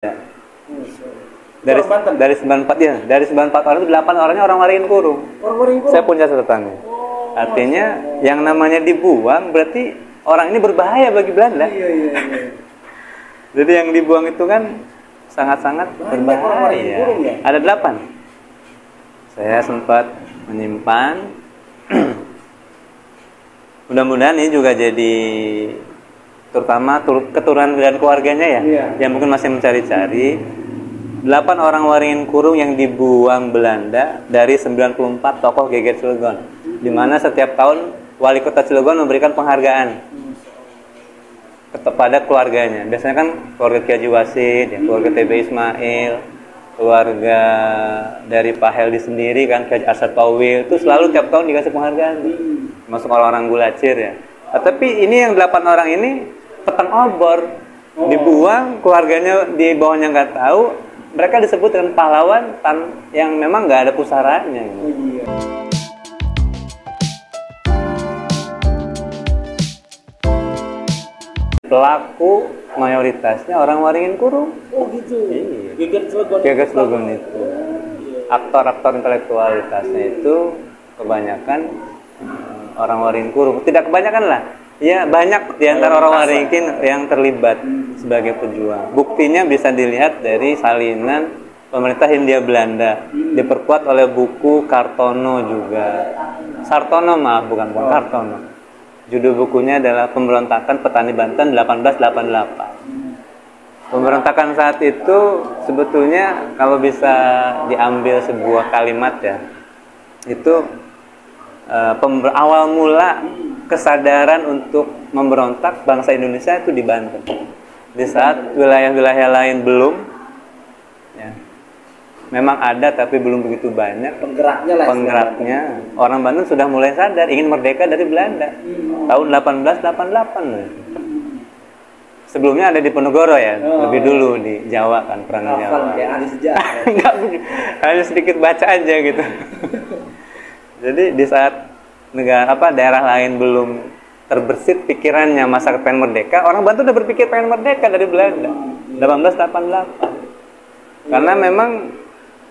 Ya. Dari 94 ya, dari 94 orang itu 8 orangnya orang Waringin Kurung. Saya punya catatannya. Artinya yang namanya dibuang berarti orang ini berbahaya bagi Belanda. Iya. Jadi yang dibuang itu kan sangat-sangat berbahaya. Ya? Ada 8. Saya sempat menyimpan. Mudah-mudahan ini juga jadi terutama keturunan dan keluarganya ya, yang mungkin masih mencari-cari. 8 orang Waringin Kurung yang dibuang Belanda dari 94 tokoh Geger Cilegon, di mana setiap tahun wali kota Cilegon memberikan penghargaan kepada keluarganya. Biasanya kan keluarga Ki Haji Wasid, ya, keluarga TB Ismail, keluarga dari Pak Heldi sendiri kan, Ki Haji Asad Tauwil, itu selalu tiap tahun dikasih penghargaan, termasuk orang-orang Gulacir ya. Tapi ini yang 8 orang ini petang obor, dibuang, keluarganya di bawahnya nggak tahu, mereka disebut dengan pahlawan yang memang nggak ada pusaranya. Pelaku mayoritasnya orang Waringin Kurung. Oh gitu. Iya. Geger Cilegon itu. Aktor-aktor intelektualitasnya itu kebanyakan orang Waringin Kurung. Tidak kebanyakan lah. Ya, banyak di antara orang Waringin yang terlibat sebagai pejuang. Buktinya bisa dilihat dari salinan pemerintah Hindia Belanda, diperkuat oleh buku Kartono juga. Sartono bukan Kartono. Judul bukunya adalah Pemberontakan Petani Banten 1888. Pemberontakan saat itu sebetulnya kalau bisa diambil sebuah kalimat ya, itu awal mula kesadaran untuk memberontak bangsa Indonesia itu di Banten. Di saat wilayah-wilayah lain belum, ya, memang ada tapi belum begitu banyak penggeraknya. Orang Banten sudah mulai sadar ingin merdeka dari Belanda tahun 1888. Sebelumnya ada di Ponorogo ya, lebih dulu di Jawa kan, perang Jawa. Enggak, hanya sedikit baca aja gitu. Jadi di saat daerah lain belum terbersit pikirannya masa pengen merdeka, orang Banten udah berpikir pengen merdeka dari Belanda 1888. Karena memang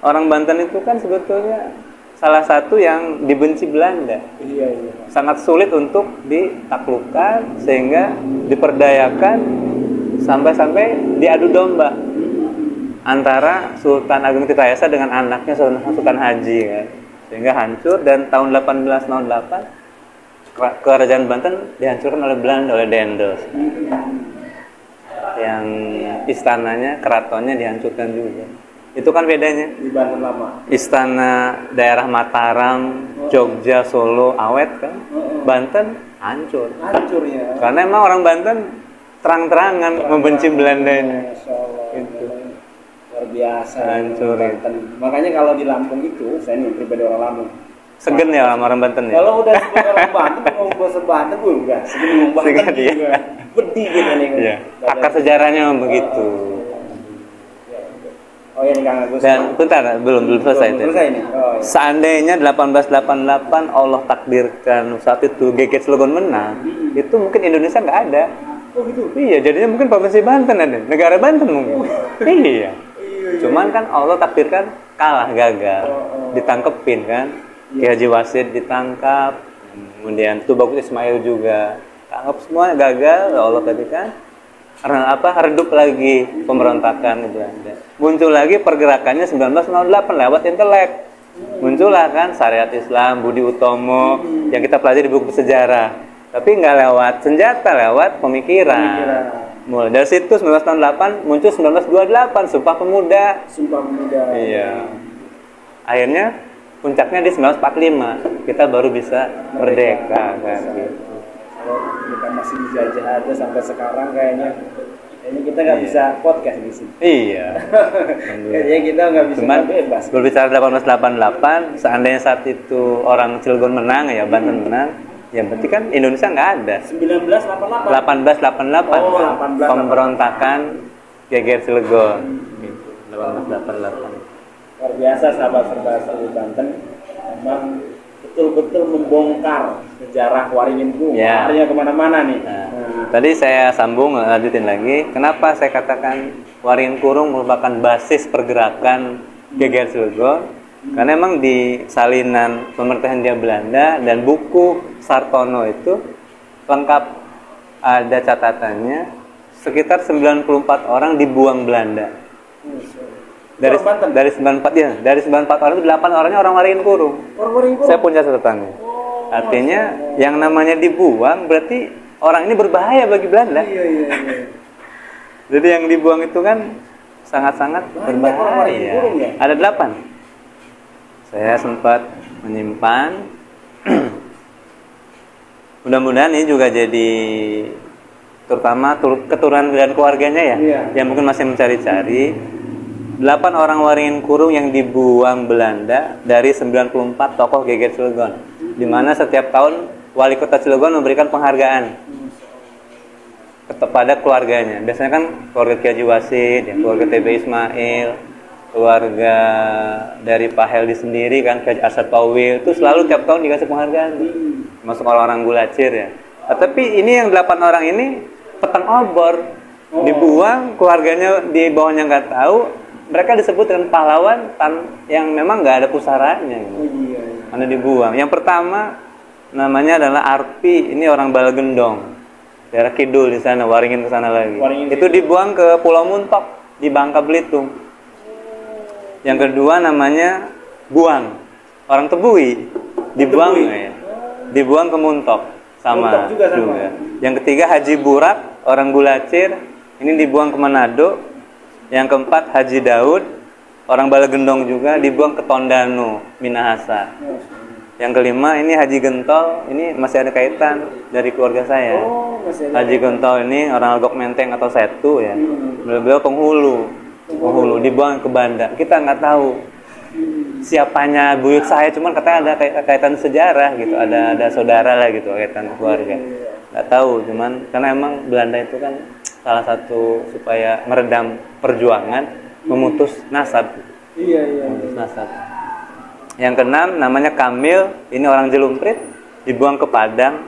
orang Banten itu kan sebetulnya salah satu yang dibenci Belanda. Sangat sulit untuk ditaklukkan sehingga diperdayakan sampai diadu domba antara Sultan Agung Tirtayasa dengan anaknya Sultan Haji kan. Sehingga hancur, dan tahun 1808 kerajaan Banten dihancurkan oleh Belanda, oleh Dendels. Yang istananya, keratonnya dihancurkan juga. Itu kan bedanya. Di Banten lama. Istana daerah Mataram, Jogja, Solo, awet kan. Banten hancur. Hancurnya. Karena emang orang Banten terang-terangan membenci Belandanya. Itu. Luar biasa. Hancur ya. Makanya kalau di Lampung itu, saya nih pribadi orang Lampung, segen ya orang Banten ya. kalau udah sebagai orang Banten ngomong bahasa Banten gue enggak segen ngomong Banten juga. Bedi gitu nih. Iya. Akar sejarahnya memang begitu. Oh ya nih Kang Agus. Dan bentar, belum selesai itu. Selesai nih. Oh, iya. Seandainya 1888 Allah takdirkan saat itu Geger Cilegon menang, itu mungkin Indonesia nggak ada. Oh gitu. Iya, jadinya mungkin provinsi Banten ada, negara Banten mungkin. Iya. Cuman kan Allah takdirkan kalah, gagal, ditangkepin kan. Ki Haji Wasid ditangkap, kemudian Tubagus Ismail juga tangkap, semua gagal. Allah takdirkan redup lagi pemberontakan Belanda. Muncul lagi pergerakannya 1908 lewat intelek. Muncullah kan syariat Islam, Budi Utomo yang kita pelajari di buku sejarah. Tapi nggak lewat senjata, lewat pemikiran. Mulai dari situ 1908 muncul 1928 Sumpah Pemuda. Iya. Akhirnya puncaknya di 1945 kita baru bisa merdeka kan gitu. Kalau kita masih dijajah aja sampai sekarang kayaknya kita nggak bisa podcast di sini. Iya. Kayaknya kita nggak bisa bebas. Berbicara 1888, seandainya saat itu orang Cilegon menang ya, Banten menang, ya berarti kan Indonesia nggak ada. 1888. Oh, 1888. Pemberontakan Geger Cilegon. Gitu. 1888. Luar biasa sahabat Serbahasa di Banten. Memang betul-betul membongkar sejarah Waringin Kurung. Ya. Artinya kemana-mana nih. Tadi saya sambung lanjutin lagi. Kenapa saya katakan Waringin Kurung merupakan basis pergerakan Geger Cilegon karena emang di salinan pemerintahan Hindia Belanda dan buku Sartono itu lengkap ada catatannya sekitar 94 orang dibuang Belanda. Dari 94 ya, dari 94 orang itu 8 orangnya orang Waringin Kurung. Saya punya catatannya. Artinya yang namanya dibuang berarti orang ini berbahaya bagi Belanda. Iya. Jadi yang dibuang itu kan sangat-sangat berbahaya. Ya? Ada 8. Saya sempat menyimpan. Mudah-mudahan ini juga jadi terutama keturunan dan keluarganya ya, yang mungkin masih mencari-cari. 8 orang Waringin Kurung yang dibuang Belanda dari 94 tokoh Geger Cilegon, di mana setiap tahun wali kota Cilegon memberikan penghargaan kepada keluarganya. Biasanya kan keluarga Ki Haji Wasid, ya, keluarga TB Ismail, keluarga dari Pak Heldi sendiri kan, Ki Haji Asad Pauwil, itu selalu tiap tahun dikasih penghargaan. Masuk orang-orang Gulacir ya. Tapi ini yang 8 orang ini petang obor, dibuang, keluarganya di bawahnya nggak tahu. Mereka disebut dengan pahlawan yang memang nggak ada pusaranya. Mana dibuang. Yang pertama namanya adalah Arpi, ini orang Balagendong. Daerah Kidul di sana, Waringin ke sana lagi. Itu dibuang ke Pulau Muntok di Bangka Belitung. Yang kedua namanya Buang, orang Tebui, dibuang ya. Dibuang ke Muntok sama juga. Yang ketiga Haji Burak, orang Gulacir, ini dibuang ke Manado. Yang keempat Haji Daud, orang Balagendong juga, dibuang ke Tondano, Minahasa. Yang kelima ini Haji Gentol, ini masih ada kaitan dari keluarga saya. Haji Gentol ini orang Algok Menteng atau Setu ya. Beliau penghulu, dibuang ke Banda. Kita nggak tahu siapanya buyut saya, cuman katanya ada kaitan sejarah gitu, ada saudara lah gitu, kaitan keluarga. Nggak tahu, cuman karena emang Belanda itu kan salah satu supaya meredam perjuangan, memutus nasab. Memutus nasab. Yang keenam namanya Kamil, ini orang Jelumprit, dibuang ke Padang.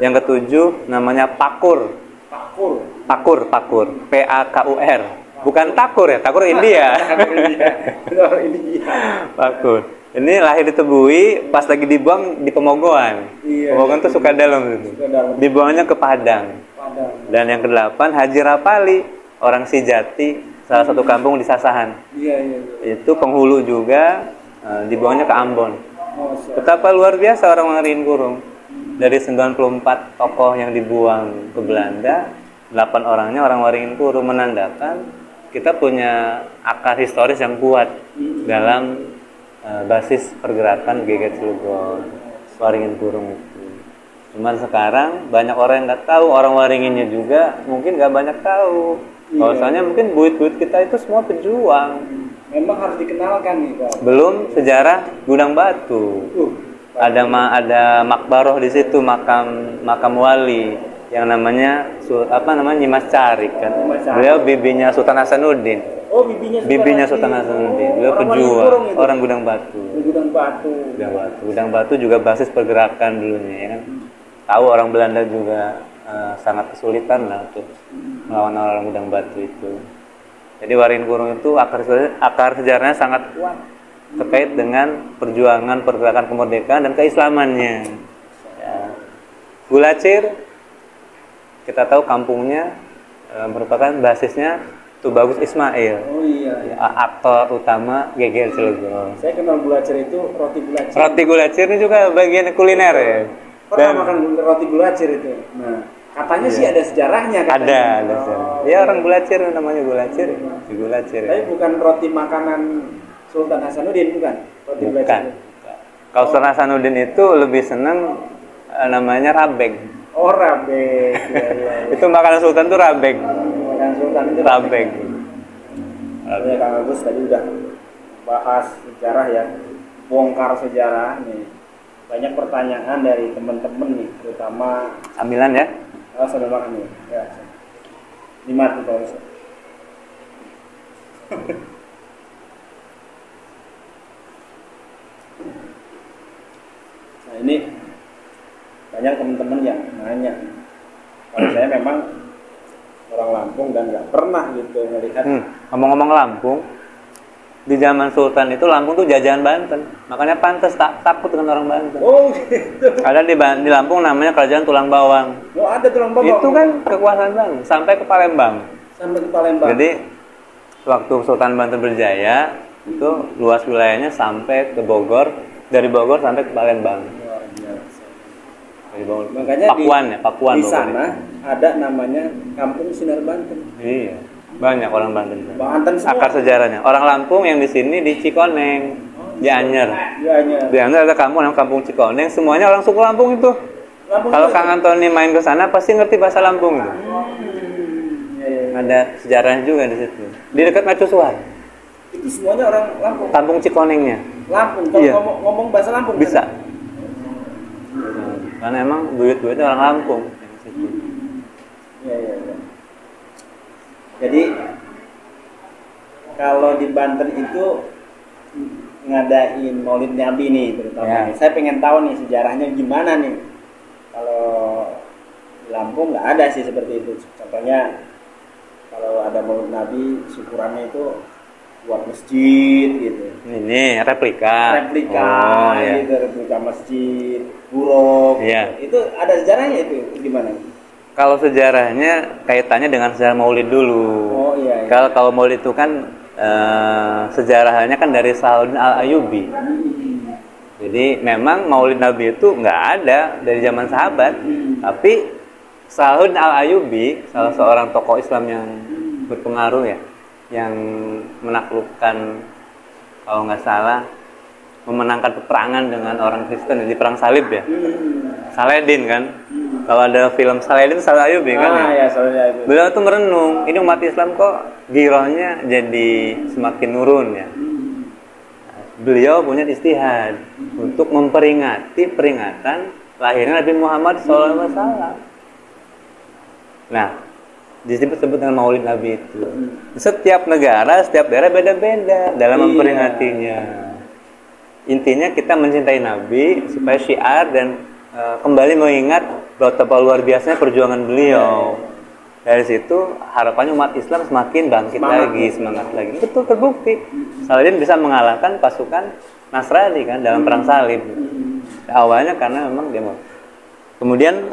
Yang ketujuh namanya Pakur. Pakur, P-A-K-U-R. Bukan Takur ya, Takur India. Pakur. Ini lahir di Tebui, pas lagi dibuang di Pemogoan. Pemogoan tuh suka dalam gitu. Dibuangnya ke Padang. Dan yang kedelapan Haji Rapali, orang Sijati, salah satu kampung di Sasahan. Itu penghulu juga. Dibuangnya ke Ambon. Betapa luar biasa orang Waringin Kurung. Dari 94 tokoh yang dibuang ke Belanda, 8 orangnya orang Waringin Kurung, menandakan kita punya akar historis yang kuat dalam basis pergerakan Geger Cilegon, Waringin Kurung itu. Cuman sekarang banyak orang yang nggak tahu, orang Waringinnya juga mungkin nggak banyak tahu. Bahwasanya mungkin buyut-buyut kita itu semua pejuang. Memang harus dikenalkan nih Pak. Belum sejarah Gudang Batu. Ada makbaroh di situ, makam wali yang namanya Nyimas Carik kan. Beliau bibinya Sultan Hasanuddin. Bibinya Sultan Hasanuddin. Beliau pejuang, orang Gudang Batu. Gudang Batu juga basis pergerakan dulunya ya kan. Tahu orang Belanda juga sangat kesulitan lah untuk melawan orang Gudang Batu itu. Jadi Waringin Kurung itu akar sejarahnya sangat kuat terkait dengan perjuangan pergerakan kemerdekaan dan keislamannya. Ya. Gulacir, kita tahu kampungnya merupakan basisnya Tubagus Ismail. Aktor utama Geger Cilegon. Saya kenal Gulacir itu roti Gulacir. Roti Gulacir ini juga bagian kuliner ya. Pernah makan roti Gulacir itu. Nah, katanya sih ada sejarahnya katanya. Ada sejarah. Ya orang Gulacir namanya Gulacir. Tapi bukan roti makanan Sultan Hasanuddin, bukan? Roti Gulacir. Kalau Sultan Hasanuddin itu lebih senang namanya rabeg. Oh, rabeg. Ya. Itu makanan Sultan tuh rabeg. Makanan Sultan itu rabeg. Ya, Kang Agus tadi udah bahas sejarah ya, bongkar sejarah nih. Banyak pertanyaan dari teman-teman nih, terutama sambilan ya. Sambil makan nih. Ya. Dimati kalau bisa. Nah ini banyak teman-teman yang nanya. Kalau saya memang orang Lampung dan nggak pernah gitu melihat. Ngomong-ngomong Lampung, di zaman Sultan itu Lampung tuh jajahan Banten, makanya pantas takut dengan orang Banten. Oh gitu. Ada di Lampung namanya Kerajaan Tulang Bawang. Oh ada tulang bawang. Itu kan kekuasaan Banten sampai ke Palembang. Sampai ke Palembang. Jadi waktu Sultan Banten berjaya itu luas wilayahnya sampai ke Bogor, dari Bogor sampai ke Palembang. Luar biasa. Dari Bogor. Makanya Pakuan di Bogor. sana ada namanya Kampung Sinar Banten. Iya, banyak orang Banten. Banten semua. Akar sejarahnya. Orang Lampung yang di sini di Cikoneng, di Anyer. Di Anyer ada kampung namanya Kampung Cikoneng. Semuanya orang suku Lampung itu. Kalau Kang Antoni main ke sana pasti ngerti bahasa Lampung itu. Ada sejarahnya juga di situ. Di dekat Mercusuar. Itu semuanya orang Lampung. Kampung Cikonengnya. Lampung. Kalau Iya. ngomong bahasa Lampung Bisa. kan? Karena emang buyut-buyutnya orang Lampung. Iya. Jadi kalau di Banten itu ngadain Maulid Nabi nih terutama. Ya. Nih. Saya pengen tahu nih sejarahnya gimana nih. Kalau di Lampung nggak ada sih seperti itu. Contohnya kalau ada Maulid Nabi syukurannya itu buat masjid gitu. Ini replika. Oh, iya. Gitu, replika masjid, buruk. Iya. Itu ada sejarahnya itu gimana? Kalau sejarahnya kaitannya dengan sejarah Maulid dulu. Oh iya. Kalau Maulid itu kan sejarahnya kan dari Salahuddin Al-Ayyubi. Jadi memang Maulid Nabi itu nggak ada dari zaman sahabat, tapi Salahuddin Al-Ayyubi salah seorang tokoh Islam yang berpengaruh ya, yang menaklukkan kalau nggak salah memenangkan peperangan dengan orang Kristen di perang salib ya. Saladin kan. Kalau ada film Saladin Salah Ayyubi kan ya. Ya, Saladin. Beliau tuh merenung, ini umat Islam kok girohnya jadi semakin nurun ya. Beliau punya istihad untuk memperingati peringatan lahirnya Nabi Muhammad SAW. Nah, disebut dengan Maulid Nabi itu. Setiap negara, setiap daerah beda-beda dalam memperingatinya. Intinya kita mencintai Nabi supaya syiar dan kembali mengingat betapa luar biasanya perjuangan beliau. Dari situ harapannya umat Islam semakin bangkit semangat lagi. Betul terbukti. Saladin bisa mengalahkan pasukan Nasrani kan dalam perang salib. Awalnya karena memang dia mau. Kemudian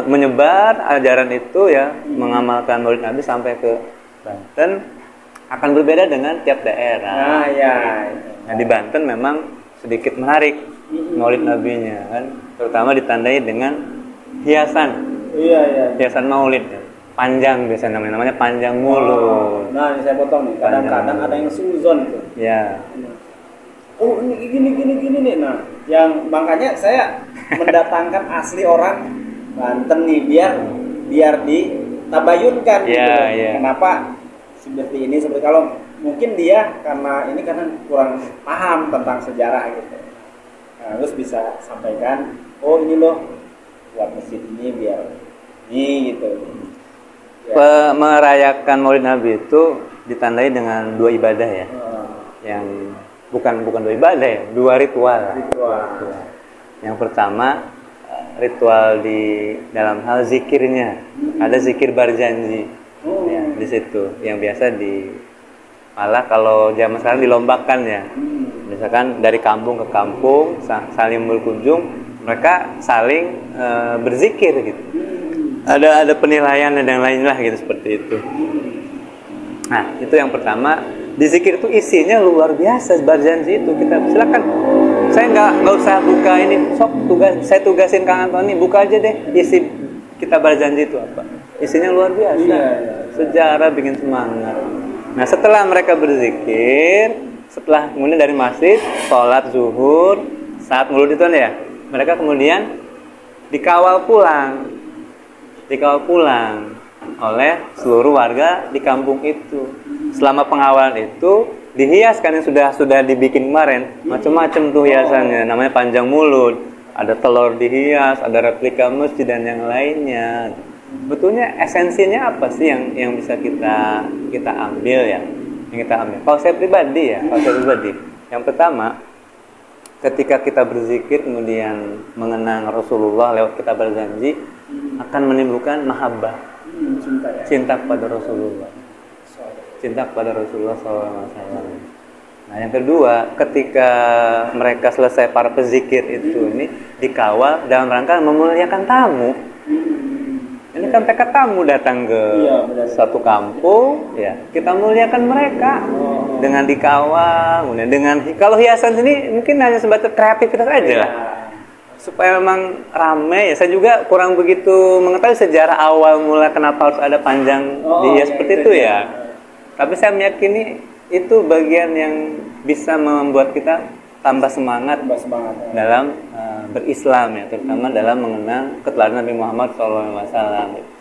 menyebar ajaran itu ya, mengamalkan Maulid Nabi sampai ke Banten akan berbeda dengan tiap daerah. Nah, di Banten memang sedikit menarik Maulid Nabinya kan, terutama ditandai dengan hiasan. Hiasan Maulid ya. Panjang biasanya namanya panjang mulut. Nah, ini saya potong nih. Kadang-kadang ada yang suzon tuh. Ya. Oh, ini gini nih. Nah, yang makanya saya mendatangkan asli orang Banten nih biar ditabayunkan gitu. Kenapa seperti ini? Seperti kalau mungkin dia karena kurang paham tentang sejarah gitu. Nah, terus bisa sampaikan, oh ini loh buat masjid ini biar ini gitu. Ya. Merayakan Maulid Nabi itu ditandai dengan dua ibadah ya. Yang bukan dua ibadah ya, dua ritual. Yang pertama ritual di dalam hal zikirnya. Ada zikir berjanji. Ya, di situ yang biasa malah kalau zaman sekarang dilombakan ya. Misalkan dari kampung ke kampung saling berkunjung, mereka saling berzikir gitu. Ada penilaian dan lain lah gitu seperti itu. Nah, itu yang pertama. Di zikir itu isinya luar biasa, berjanji itu. Kita silakan. Saya nggak usah buka ini. Saya tugasin Kang Antoni, buka aja deh isi kita berjanji itu apa. Isinya luar biasa. Sejarah bikin semangat. Nah, setelah mereka berzikir, setelah kemudian dari masjid, sholat zuhur, saat mulut itu ya, mereka kemudian dikawal pulang oleh seluruh warga di kampung itu. Selama pengawalan itu dihiaskan yang sudah dibikin kemarin, macam-macam tuh hiasannya, namanya panjang mulut, ada telur dihias, ada replika masjid dan yang lainnya. Betulnya esensinya apa sih yang bisa kita ambil ya? Yang kita ambil. Kalau saya pribadi, yang pertama, ketika kita berzikir kemudian mengenang Rasulullah lewat kita berjanji, akan menimbulkan mahabbah. Cinta ya. Cinta kepada Rasulullah. Cinta kepada Rasulullah SAW. Nah, yang kedua, ketika mereka selesai para pezikir itu ini dikawal dalam rangka memuliakan tamu. Ini kan mereka tamu datang ke satu kampung, ya kita muliakan mereka dengan dikawal, kemudian dengan kalau hiasan sini mungkin hanya sebatas kreativitas aja lah, supaya memang ramai. Ya, saya juga kurang begitu mengetahui sejarah awal mula kenapa harus ada panjang dihias seperti itu ya. Tapi saya meyakini itu bagian yang bisa membuat kita tambah semangat dalam berislam ya, terutama dalam mengenal keteladanan Nabi Muhammad SAW.